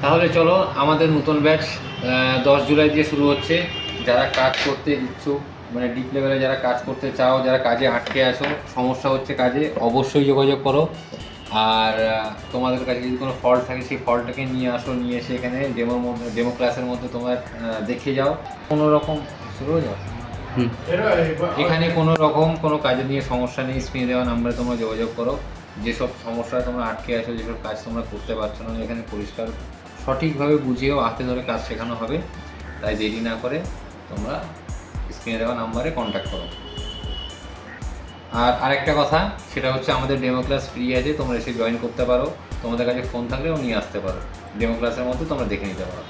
তাহলে চলো, আমাদের নতুন ব্যাচ 10 জুলাই দিয়ে শুরু হচ্ছে। যারা কাজ করতে ইচ্ছুক, মানে ডিপ লেভেলে যারা কাজ করতে চাও, যারা কাজে আটকে আছো, সমস্যা হচ্ছে কাজে, অবশ্যই যোগাযোগ করো। আর তোমাদের কাছে যদি কোনো ফল্ট থাকে সেই ফল্টটাকে নিয়ে আসো, নিয়ে এসে এখানে ডেমো ক্লাসের মধ্যে তোমরা দেখে যাও। কোনো রকম শুরু হয়ে যাও, এখানে কোনো রকম কোনো কাজে নিয়ে সমস্যা নেই, স্ক্রিনে দেওয়া নাম্বারে তোমরা যোগাযোগ করো। যেসব সমস্যায় তোমরা আটকে আছো, যেসব কাজ তোমরা করতে পারছো না, এখানে পরিষ্কার সঠিকভাবে বুঝিয়েও হাতে ধরে কাজ শেখানো হবে। তাই দেরি না করে তোমরা স্ক্রিনে দেওয়া নাম্বারে কন্ট্যাক্ট করো। আর আরেকটা কথা, সেটা হচ্ছে আমাদের ডেমো ক্লাস ফ্রি আছে, তোমরা এসে জয়েন করতে পারো। তোমাদের কাছে ফোন থাকলেও নিয়ে আসতে পারো, ডেমো ক্লাসের মধ্যে তোমরা দেখে নিতে পারো।